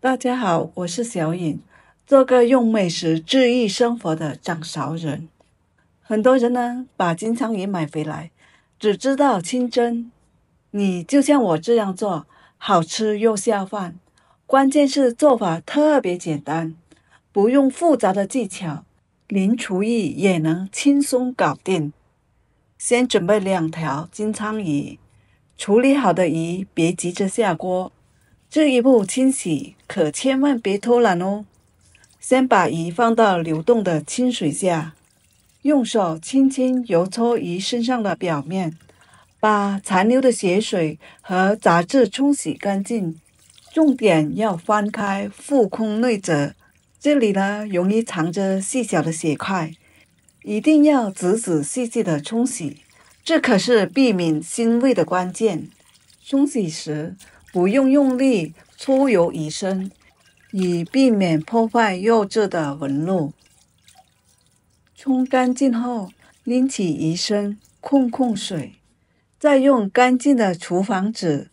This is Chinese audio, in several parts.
大家好，我是小颖，做个用美食治愈生活的掌勺人。很多人呢，把金枪鱼买回来，只知道清蒸。你就像我这样做，好吃又下饭。关键是做法特别简单，不用复杂的技巧，零厨艺也能轻松搞定。先准备2条金枪鱼，处理好的鱼别急着下锅。这一步清洗可千万别偷懒哦。先把鱼放到流动的清水下，用手轻轻揉搓鱼身上的表面，把残留的血水和杂质冲洗干净。重点要翻开腹空内侧，这里呢容易藏着细小的血块，一定要仔仔细细的冲洗，这可是避免腥味的关键。冲洗时不用用力搓揉鱼身，以避免破坏肉质的纹路。冲干净后，拎起鱼身控水，再用干净的厨房纸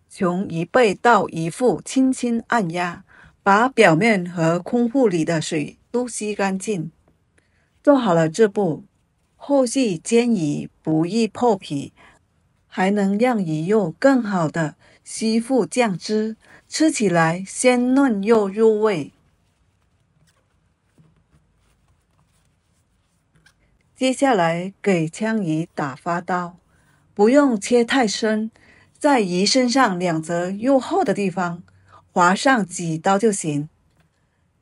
从鱼背到鱼腹轻轻按压，把表面和空腹里的水都吸干净。做好了这步，后续煎鱼不易破皮，还能让鱼肉更好的吸附酱汁，吃起来鲜嫩又入味。接下来给枪鱼打发刀，不用切太深，在鱼身上2侧肉厚的地方划上几刀就行，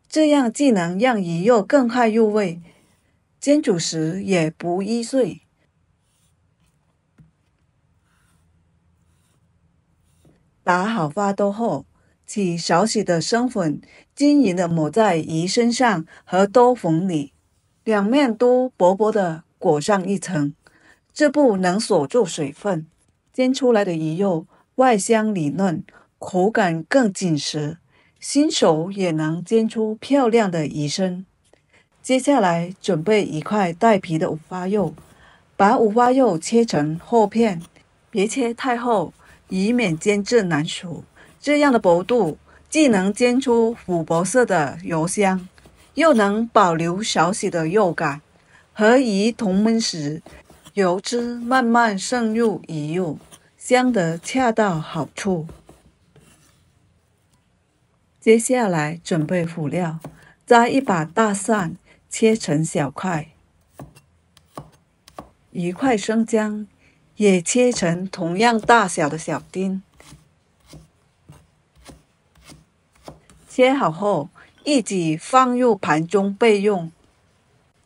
这样既能让鱼肉更快入味，煎煮时也不易碎。打好发刀后，起少许的生粉，均匀的抹在鱼身上和刀缝里，两面都薄薄的裹上一层，这步能锁住水分，煎出来的鱼肉外香里嫩，口感更紧实，新手也能煎出漂亮的鱼身。接下来准备1块带皮的五花肉，把五花肉切成厚片，别切太厚，以免煎至难熟。这样的薄度既能煎出琥珀色的油香，又能保留少许的肉感。和鱼同焖时，油脂慢慢渗入鱼肉，香得恰到好处。接下来准备辅料，摘1把大蒜，切成小块，1块生姜也切成同样大小的小丁。切好后，一起放入盘中备用。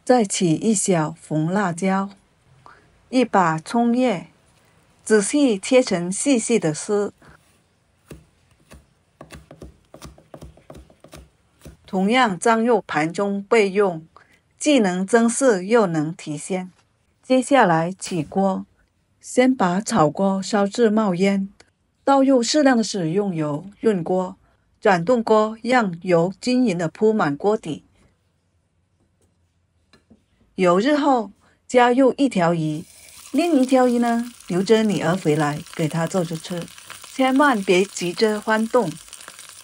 再起1小红辣椒，1把葱叶，仔细切成细细的丝，同样装入盘中备用，既能增色又能提鲜。接下来起锅，先把炒锅烧至冒烟，倒入适量的食用油润锅，转动锅让油均匀的铺满锅底。油热后，加入1条鱼，另1条鱼呢留着女儿回来给她做着吃，千万别急着翻动，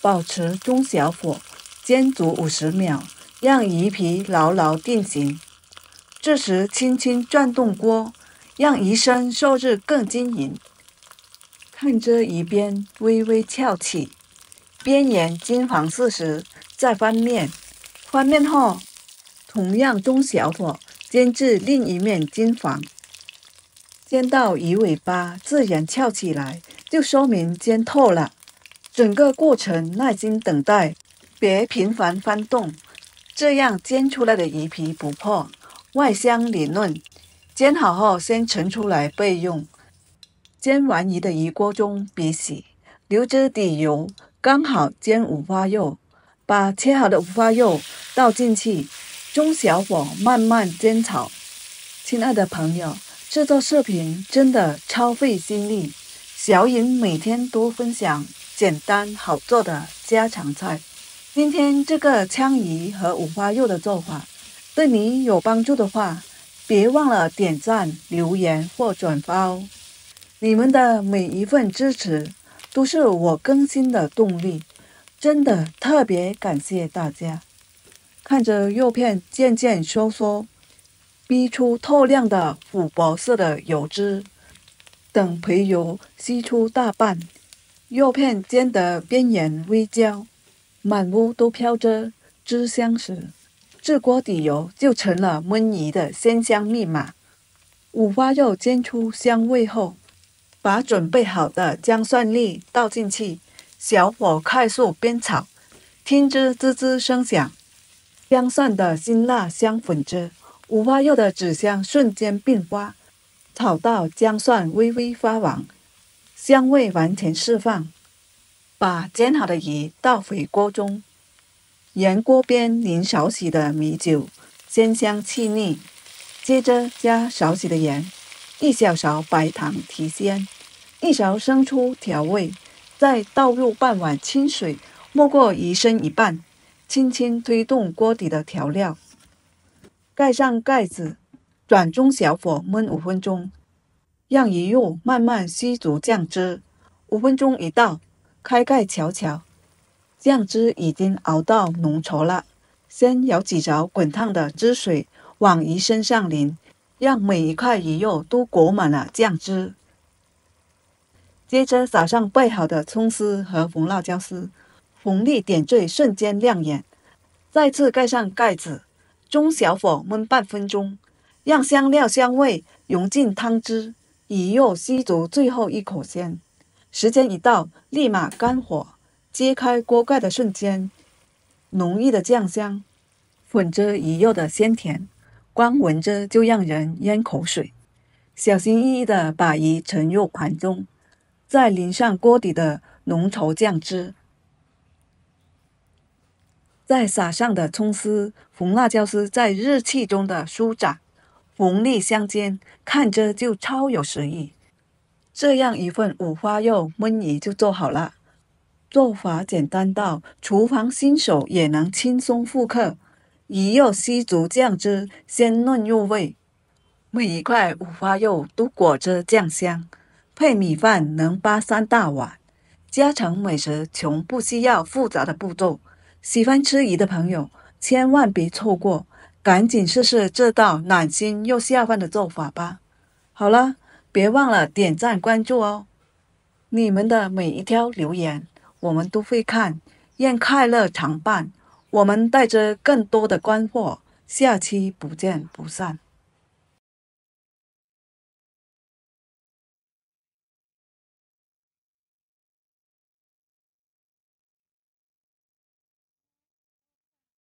保持中小火，煎煮50秒，让鱼皮牢牢定型。这时轻轻转动锅，让鱼身受热更均匀。看着鱼边微微翘起，边缘金黄色时再翻面，翻面后同样中小火煎至另一面金黄，煎到鱼尾巴自然翘起来，就说明煎透了。整个过程耐心等待，别频繁翻动，这样煎出来的鱼皮不破，外香里嫩。煎好后先盛出来备用。煎完鱼的鱼锅中别洗，留着底油，刚好煎五花肉。把切好的五花肉倒进去，中小火慢慢煎炒。亲爱的朋友，制作视频真的超费心力，小颖每天都分享简单好做的家常菜。今天这个枪鱼和五花肉的做法对你有帮助的话，别忘了点赞、留言或转发哦。你们的每一份支持都是我更新的动力。真的特别感谢大家。看着肉片渐渐收缩，逼出透亮的琥珀色的油脂，等肥油吸出大半，肉片煎得边缘微焦，满屋都飘着汁香时，这锅底油就成了焖鱼的鲜香密码。五花肉煎出香味后，把准备好的姜蒜粒倒进去，小火快速煸炒，听着滋滋声响，姜蒜的辛辣香混着，五花肉的紫香瞬间变化，炒到姜蒜微微发黄，香味完全释放。把煎好的鱼倒回锅中，沿锅边淋少许的米酒，鲜香气腻。接着加少许的盐，1小勺白糖提鲜，1勺生抽调味，再倒入半碗清水，没过鱼身一半，轻轻推动锅底的调料，盖上盖子，转中小火焖5分钟，让鱼肉慢慢吸足酱汁。5分钟一到，开盖瞧瞧，酱汁已经熬到浓稠了。先舀几勺滚烫的汁水往鱼身上淋，让每一块鱼肉都裹满了酱汁。接着撒上备好的葱丝和红辣椒丝，红粒点缀，瞬间亮眼。再次盖上盖子，中小火焖半分钟，让香料香味融进汤汁，鱼肉吸足最后一口鲜。时间一到，立马关火，揭开锅盖的瞬间，浓郁的酱香混着鱼肉的鲜甜，光闻着就让人咽口水。小心翼翼地把鱼盛入盘中，再淋上锅底的浓稠酱汁，再撒上的葱丝、红辣椒丝在热气中的舒展，红丽相间，看着就超有食欲。这样一份五花肉焖鱼就做好了。做法简单到厨房新手也能轻松复刻，鱼肉吸足酱汁，鲜嫩入味，每一块五花肉都裹着酱香，配米饭能扒3大碗。家常美食从不需要复杂的步骤，喜欢吃鱼的朋友千万别错过，赶紧试试这道暖心又下饭的做法吧。好了，别忘了点赞关注哦，你们的每一条留言我们都会看，愿快乐常伴。我们带着更多的干货，下期不见不散。